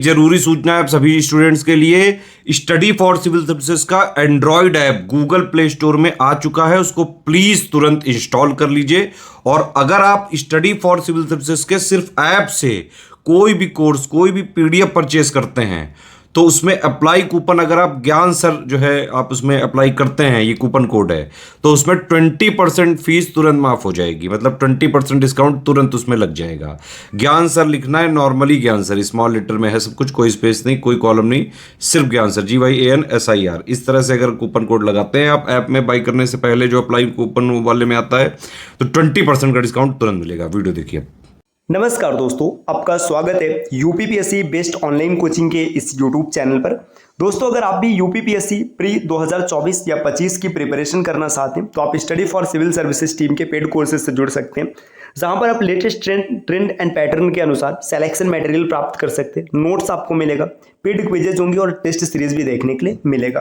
जरूरी सूचना है आप सभी स्टूडेंट्स के लिए। स्टडी फॉर सिविल सर्विसेज का Android app Google play store में आ चुका है, उसको प्लीज तुरंत इंस्टॉल कर लीजिए। और अगर आप स्टडी फॉर सिविल सर्विसेज के सिर्फ ऐप से कोई भी कोर्स, कोई भी पीडीएफ परचेस करते हैं तो उसमें अप्लाई कूपन, अगर आप ज्ञान सर जो है आप उसमें अप्लाई करते हैं, ये कूपन कोड है, तो उसमें 20% फीस तुरंत माफ हो जाएगी। मतलब 20% डिस्काउंट तुरंत उसमें लग जाएगा। ज्ञान सर लिखना है, नॉर्मली ज्ञान सर, स्मॉल लेटर में है सब कुछ, कोई स्पेस नहीं, कोई कॉलम नहीं, सिर्फ ज्ञान सर, GYANSIR। इस तरह से अगर कूपन कोड लगाते हैं आप ऐप में बाई करने से पहले, जो अप्लाई कूपन वाले में आता है, तो 20% का डिस्काउंट तुरंत मिलेगा। वीडियो देखिए। नमस्कार दोस्तों, आपका स्वागत है यूपीपीएससी बेस्ट ऑनलाइन कोचिंग के इस यूट्यूब चैनल पर। दोस्तों, अगर आप भी यूपीपीएससी प्री 2024 या 25 की प्रिपरेशन करना चाहते हैं तो आप study for civil services team के पेड कोर्सेज से जुड़ सकते हैं, जहां पर आप लेटेस्ट ट्रेंड एंड पैटर्न के अनुसार सिलेक्शन मटेरियल प्राप्त कर सकते हैं। नोट्स आपको मिलेगा, पेड क्विजेज होंगे और टेस्ट सीरीज भी देखने के लिए मिलेगा।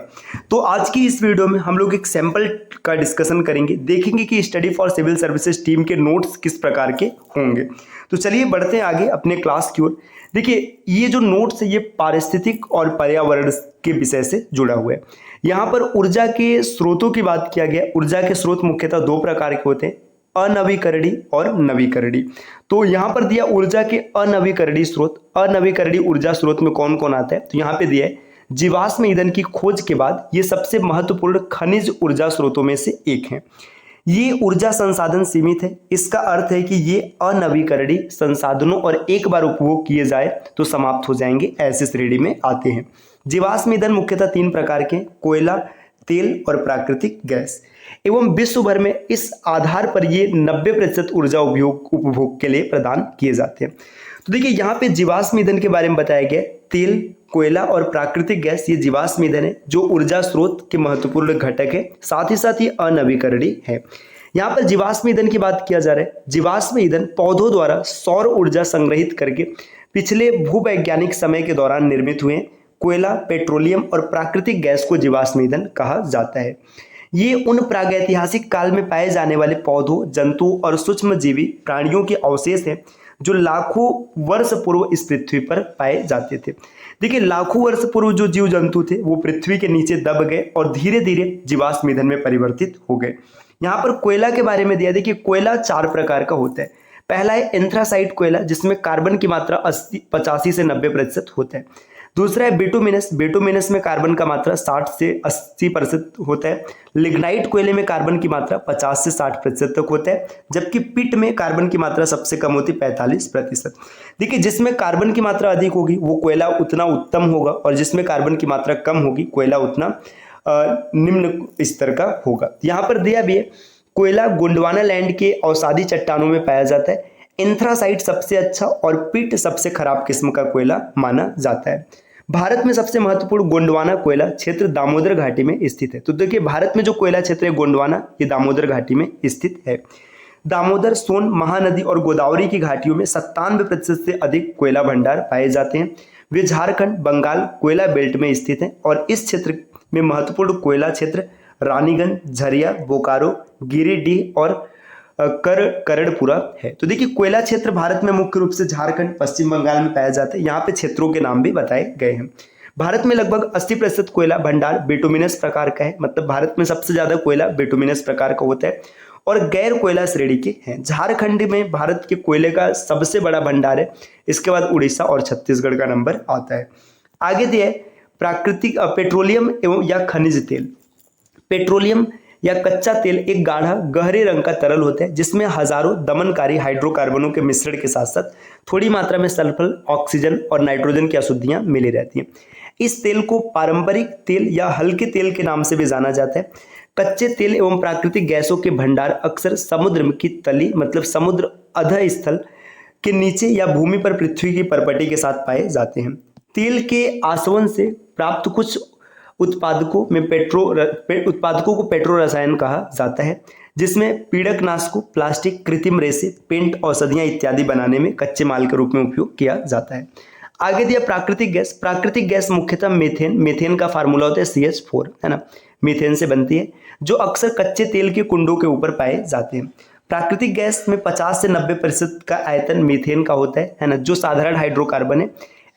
तो आज की इस वीडियो में हम लोग एक सैंपल का डिस्कशन करेंगे, देखेंगे कि study for civil services team के नोट्स किस प्रकार के होंगे। तो चलिए बढ़ते हैं आगे अपने क्लास की ओर। देखिए, ये जो नोट्स है ये पारिस्थितिक और पर्यावरण के विषय से जुड़ा हुआ है। यहाँ पर ऊर्जा के स्रोतों की बात किया गया। ऊर्जा के स्रोत मुख्यतः दो प्रकार के होते हैं, अनवीकरणीय और नवीकरणीय। तो यहाँ पर दिया ऊर्जा के अनवीकरणीय स्रोत। अनवीकरणीय ऊर्जा स्रोत में कौन कौन आता है, तो यहाँ पे दिया है जीवाश्म ईंधन की खोज के बाद ये सबसे महत्वपूर्ण खनिज ऊर्जा स्रोतों में से एक है। ये ऊर्जा संसाधन सीमित है, इसका अर्थ है कि ये अनवीकरणीय संसाधनों और एक बार उपभोग किए जाए तो समाप्त हो जाएंगे, ऐसे श्रेणी में आते हैं। जीवाश्म ईंधन मुख्यतः तीन प्रकार के, कोयला, तेल और प्राकृतिक गैस, एवं विश्व भर में इस आधार पर ये 90% ऊर्जा उपभोग के लिए प्रदान किए जाते हैं। तो देखिए, यहाँ पे जीवाश्म ईंधन के बारे में बताया गया। तेल, कोयला और प्राकृतिक गैस ये जीवाश्म ईंधन है जो ऊर्जा स्रोत के महत्वपूर्ण घटक है, साथ ही अनवीकरणीय है। यहाँ पर जीवाश्म ईंधन की बात किया जा रहा है। जीवाश्म ईंधन पौधों द्वारा सौर ऊर्जा संग्रहित करके पिछले भूवैज्ञानिक समय के दौरान निर्मित हुए। कोयला, पेट्रोलियम और प्राकृतिक गैस को जीवाश्म ईंधन कहा जाता है। ये उन प्रागैतिहासिक काल में पाए जाने वाले पौधों, जंतुओं और सूक्ष्मजीवी प्राणियों के अवशेष हैं जो लाखों वर्ष पूर्व इस पृथ्वी पर पाए जाते थे। देखिए, लाखों वर्ष पूर्व जो जीव जंतु थे वो पृथ्वी के नीचे दब गए और धीरे धीरे जीवाश्म ईंधन में परिवर्तित हो गए। यहाँ पर कोयला के बारे में दिया। देखिए, कोयला 4 प्रकार का होता है। पहला है एंथ्रासाइट कोयला, जिसमें कार्बन की मात्रा 85 से 90% होता है। दूसरा है बिटुमिनस। बिटुमिनस में कार्बन का मात्रा 60 से 80% होता है। लिग्नाइट कोयले में कार्बन की मात्रा 50 से 60% तक होता है, जबकि पिट में कार्बन की मात्रा सबसे कम होती है, 45%। देखिए, जिसमें कार्बन की मात्रा अधिक होगी वो कोयला उतना उत्तम होगा, और जिसमें कार्बन की मात्रा कम होगी कोयला उतना निम्न स्तर का होगा। यहाँ पर दिया भी है, कोयला गोंडवाना लैंड के अवसादी चट्टानों में पाया जाता है। एंथ्रासाइट सबसे अच्छा और पिट सबसे खराब किस्म का कोयला माना जाता है। भारत में सबसे महत्वपूर्ण गोंडवाना कोयला क्षेत्र दामोदर घाटी में स्थित है। तो देखिए, भारत में जो कोयला क्षेत्र है गोंडवाना, ये दामोदर घाटी में स्थित है। दामोदर, सोन, महानदी और गोदावरी की घाटियों में 97% से अधिक कोयला भंडार पाए जाते हैं। वे झारखंड, बंगाल कोयला बेल्ट में स्थित हैं, और इस क्षेत्र में महत्वपूर्ण कोयला क्षेत्र रानीगंज, झरिया, बोकारो, गिरिडीह और करणपुरा है। तो देखिए, कोयला क्षेत्र भारत में मुख्य रूप से झारखंड, पश्चिम बंगाल में पाया जाता है। यहाँ पे क्षेत्रों के नाम भी बताए गए हैं। भारत में लगभग 80% कोयला भंडार बिटुमिनस प्रकार का है। मतलब भारत में सबसे ज्यादा कोयला बिटुमिनस प्रकार का होता है, और गैर कोयला श्रेणी के हैं। झारखंड में भारत के कोयले का सबसे बड़ा भंडार है, इसके बाद उड़ीसा और छत्तीसगढ़ का नंबर आता है। आगे दिया है प्राकृतिक पेट्रोलियम एवं या खनिज तेल। पेट्रोलियम या कच्चा तेल एक गाढ़ा गहरे रंग का तरल होता है, जिसमें हजारों दमनकारी हाइड्रोकार्बनों के मिश्रण के साथ साथ थोड़ी मात्रा में सल्फर, ऑक्सीजन और नाइट्रोजन की अशुद्धियां मिली रहती हैं। इस तेल को पारंपरिक तेल या हल्के तेल के नाम से भी जाना जाता है। कच्चे तेल एवं प्राकृतिक गैसों के भंडार अक्सर समुद्र की तली, मतलब समुद्र अधः स्थल के नीचे या भूमि पर पृथ्वी की परपटी के साथ पाए जाते हैं। तेल के आसवन से प्राप्त कुछ उत्पादकों को पेट्रो रसायन कहा जाता है, जिसमें पीड़कनाशकों, प्लास्टिक, कृत्रिम रेसे, पेंट, औषधियां इत्यादि बनाने में कच्चे माल के रूप में उपयोग किया जाता है। आगे दिया प्राकृतिक गैस। प्राकृतिक गैस मुख्यतः मीथेन का फार्मूला होता है CH4, है ना, मीथेन से बनती है, जो अक्सर कच्चे तेल के कुंडों के ऊपर पाए जाते हैं। प्राकृतिक गैस में 50 से 90% का आयतन मीथेन का होता है ना, जो साधारण हाइड्रोकार्बन है।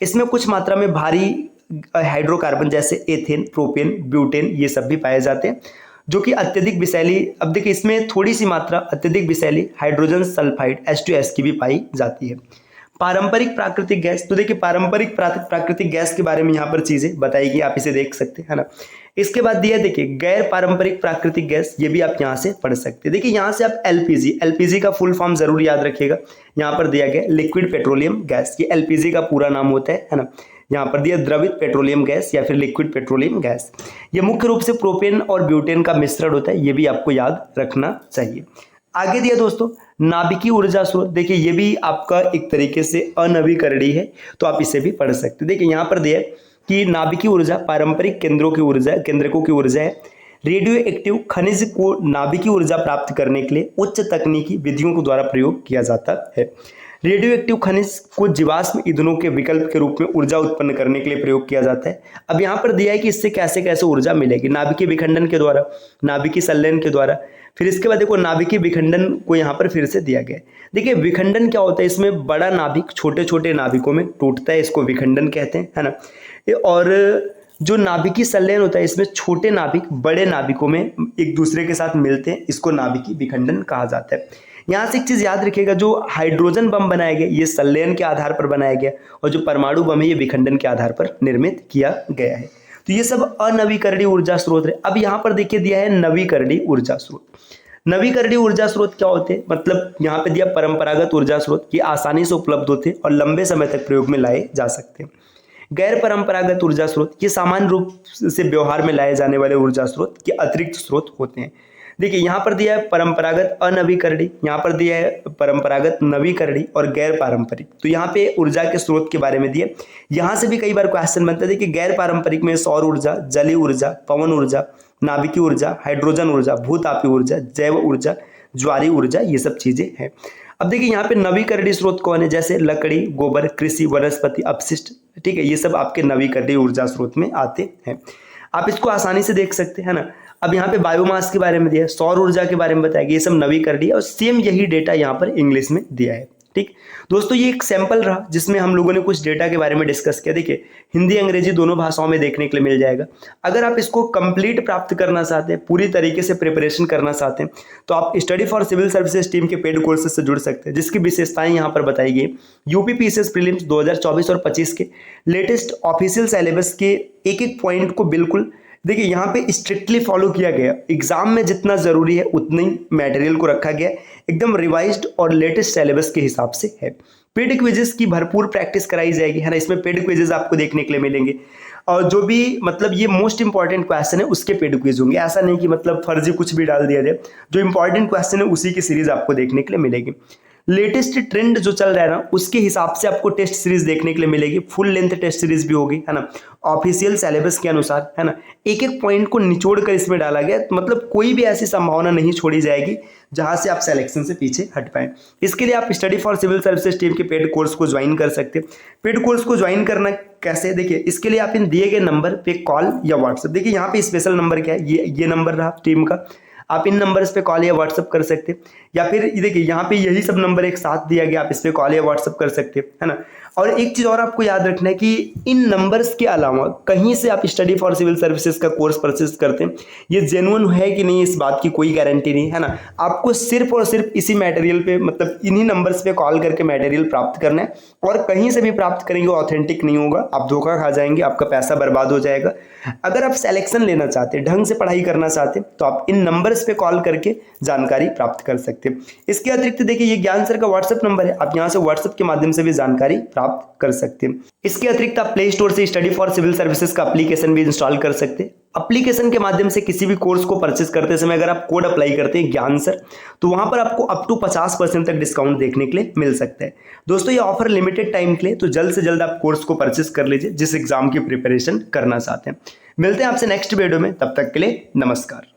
इसमें कुछ मात्रा में भारी हाइड्रोकार्बन जैसे एथेन, प्रोपेन, ब्यूटेन ये सब भी पाए जाते हैं, जो कि अत्यधिक विषैली, अब देखिए इसमें थोड़ी सी मात्रा अत्यधिक विषैली हाइड्रोजन सल्फाइड H2S की भी पाई जाती है। पारंपरिक प्राकृतिक गैस, तो देखिए पारंपरिक प्राकृतिक गैस के बारे में यहाँ पर चीजें बताई गई, आप इसे देख सकते हैं ना। इसके बाद दिया देखिए गैर पारंपरिक प्राकृतिक गैस, ये भी आप यहाँ से पढ़ सकते हैं। देखिए यहाँ से आप एलपीजी का फुल फॉर्म जरूर याद रखिएगा। यहाँ पर दिया गया लिक्विड पेट्रोलियम गैस, ये एलपीजी का पूरा नाम होता है ना। यहाँ पर दिया द्रवित पेट्रोलियम गैस या फिर लिक्विड पेट्रोलियम गैस। ये मुख्य रूप से प्रोपेन और ब्यूटेन का मिश्रण होता है, ये भी आपको याद रखना चाहिए। आगे दिया दोस्तों नाभिकीय ऊर्जा स्रोत, देखिए ये भी आपका एक तरीके से अनवीकरणीय है, तो आप इसे भी पढ़ सकते हैं। देखिए यहाँ पर दिया कि नाभिकीय ऊर्जा पारंपरिक केंद्रकों की ऊर्जा है। रेडियो एक्टिव खनिज को नाभिकीय ऊर्जा प्राप्त करने के लिए उच्च तकनीकी विधियों के द्वारा प्रयोग किया जाता है। रेडियो एक्टिव खनिज को जीवाश्म ईंधनों के विकल्प के रूप में ऊर्जा उत्पन्न करने के लिए प्रयोग किया जाता है। अब यहाँ पर दिया है कि इससे कैसे कैसे ऊर्जा मिलेगी, नाभिकीय विखंडन के द्वारा, नाभिकीय संलयन के द्वारा। फिर इसके बाद देखो नाभिकीय विखंडन को यहाँ पर फिर से दिया गया है। देखिए विखंडन क्या होता है, इसमें बड़ा नाभिक छोटे छोटे नाभिकों में टूटता है, इसको विखंडन कहते हैं, है ना। और जो नाभिकीय संलयन होता है, इसमें छोटे नाभिक बड़े नाभिकों में एक दूसरे के साथ मिलते हैं, इसको नाभिकीय विखंडन कहा जाता है। यहाँ से एक चीज याद रखिएगा, जो हाइड्रोजन बम बनाया गया ये संलयन के आधार पर बनाया गया, और जो परमाणु बम है ये विखंडन के आधार पर निर्मित किया गया है। तो ये सब अनवीकरणीय ऊर्जा स्रोत है। अब यहाँ पर देखिए दिया है नवीकरणीय ऊर्जा स्रोत। नवीकरणीय ऊर्जा स्रोत क्या होते हैं, मतलब यहाँ पे दिया परंपरागत ऊर्जा स्रोत, ये आसानी से उपलब्ध होते हैं और लंबे समय तक प्रयोग में लाए जा सकते हैं। गैर परंपरागत ऊर्जा स्रोत, ये सामान्य रूप से व्यवहार में लाए जाने वाले ऊर्जा स्रोत के अतिरिक्त स्रोत होते हैं। देखिए यहाँ पर दिया है परंपरागत अनवीकरणीय, यहाँ पर दिया है परंपरागत नवीकरणीय और गैर पारंपरिक। तो यहाँ पे ऊर्जा के स्रोत के बारे में दिया, यहाँ से भी कई बार क्वेश्चन बनता है। देखिए गैर पारंपरिक में सौर ऊर्जा, जलीय ऊर्जा, पवन ऊर्जा, नाभिकीय ऊर्जा, हाइड्रोजन ऊर्जा, भूतापीय ऊर्जा, जैव ऊर्जा, ज्वारीय ऊर्जा, ये सब चीजें हैं। अब देखिए यहाँ पे नवीकरणीय स्रोत कौन है, जैसे लकड़ी, गोबर, कृषि, वनस्पति अपशिष्ट, ठीक है, ये सब आपके नवीकरणीय ऊर्जा स्रोत में आते हैं। आप इसको आसानी से देख सकते हैं ना। अब यहाँ पे बायोमास के बारे में दिया है, सौर ऊर्जा के बारे में बताया गया, ये सब नवीकरणीय, और सेम यही डेटा यहाँ पर इंग्लिश में दिया है। ठीक दोस्तों, ये एक सैंपल रहा जिसमें हम लोगों ने कुछ डेटा के बारे में डिस्कस किया। देखिए हिंदी अंग्रेजी दोनों भाषाओं में देखने के लिए मिल जाएगा। अगर आप इसको कंप्लीट प्राप्त करना चाहते हैं, पूरी तरीके से प्रिपरेशन करना चाहते हैं, तो आप study for civil services team के पेड कोर्सेज से जुड़ सकते हैं, जिसकी विशेषताएं यहाँ पर बताई गई। यूपी पीसीएस प्रीलिम्स 2024 और 25 के लेटेस्ट ऑफिशियल सिलेबस के एक एक पॉइंट को बिल्कुल देखिए यहाँ पे स्ट्रिक्टली फॉलो किया गया। एग्जाम में जितना जरूरी है उतनी मटेरियल को रखा गया, एकदम रिवाइज्ड और लेटेस्ट सिलेबस के हिसाब से है। पेड क्विजेस की भरपूर प्रैक्टिस कराई जाएगी, है ना। इसमें पेड क्विजेस आपको देखने के लिए मिलेंगे, और जो भी मतलब ये मोस्ट इंपॉर्टेंट क्वेश्चन है उसके पेड क्विज होंगे। ऐसा नहीं कि मतलब फर्जी कुछ भी डाल दिया जाए, जो इंपॉर्टेंट क्वेश्चन है उसी की सीरीज आपको देखने के लिए मिलेगी। लेटेस्ट ट्रेंड जो चल रहा है ना, उसके हिसाब से आपको टेस्ट सीरीज देखने के लिए मिलेगी। फुल लेंथ टेस्ट सीरीज भी होगी, है ना, ऑफिशियल सिलेबस के अनुसार, है ना। एक एक पॉइंट को निचोड़ कर इसमें डाला गया, मतलब कोई भी ऐसी संभावना नहीं छोड़ी जाएगी जहां से आप सिलेक्शन से पीछे हट पाए। इसके लिए आप study for civil services team के पेड कोर्स को ज्वाइन कर सकते हैं। पेड कोर्स को ज्वाइन करना कैसे, देखिए इसके लिए आप इन दिए गए नंबर पे कॉल या व्हाट्सएप, देखिए यहाँ पे स्पेशल नंबर क्या है, ये नंबर रहा टीम का, आप इन नंबर्स पे कॉल या व्हाट्सएप कर सकते हैं। या फिर देखिए यहाँ पे यही सब नंबर एक साथ दिया गया, आप इस पे कॉल या व्हाट्सएप कर सकते हैं, है ना। और एक चीज और आपको याद रखना है कि इन नंबर्स के अलावा कहीं से आप स्टडी फॉर सिविल सर्विसेज का कोर्स परचेज करते हैं, ये जेन्युइन है कि नहीं इस बात की कोई गारंटी नहीं, है ना। आपको सिर्फ और सिर्फ इसी मटेरियल पे, मतलब इन्हीं नंबर्स पे कॉल करके मटेरियल प्राप्त करना है, और कहीं से भी प्राप्त करेंगे ऑथेंटिक नहीं होगा, आप धोखा खा जाएंगे, आपका पैसा बर्बाद हो जाएगा। अगर आप सिलेक्शन लेना चाहते हैं, ढंग से पढ़ाई करना चाहते हैं, तो आप इन नंबर्स पे कॉल करके जानकारी प्राप्त कर सकते हैं। इसके अतिरिक्त देखिए ये ज्ञान सर का व्हाट्सएप नंबर है, आप यहाँ से व्हाट्सएप के माध्यम से भी जानकारी प्राप्त कर सकते हैं। इसके अतिरिक्त आप प्ले स्टोर से स्टडी फॉर सिविल सर्विसेज का एप्लीकेशन भी इंस्टॉल कर सकते हैं। एप्लीकेशन के माध्यम से किसी भी कोर्स को परचेज करते समय अगर आप कोड अप्लाई करते हैं ज्ञान सर, तो वहां पर आपको अप टू 50% तक डिस्काउंट देखने के लिए मिल सकता है। दोस्तों ये ऑफर लिमिटेड टाइम के लिए, तो जल्द से जल्द आप कोर्स को परचेज कर लीजिए जिस एग्जाम की प्रिपरेशन करना चाहते हैं। मिलते हैं आपसे नेक्स्ट वीडियो में, तब तक के लिए नमस्कार।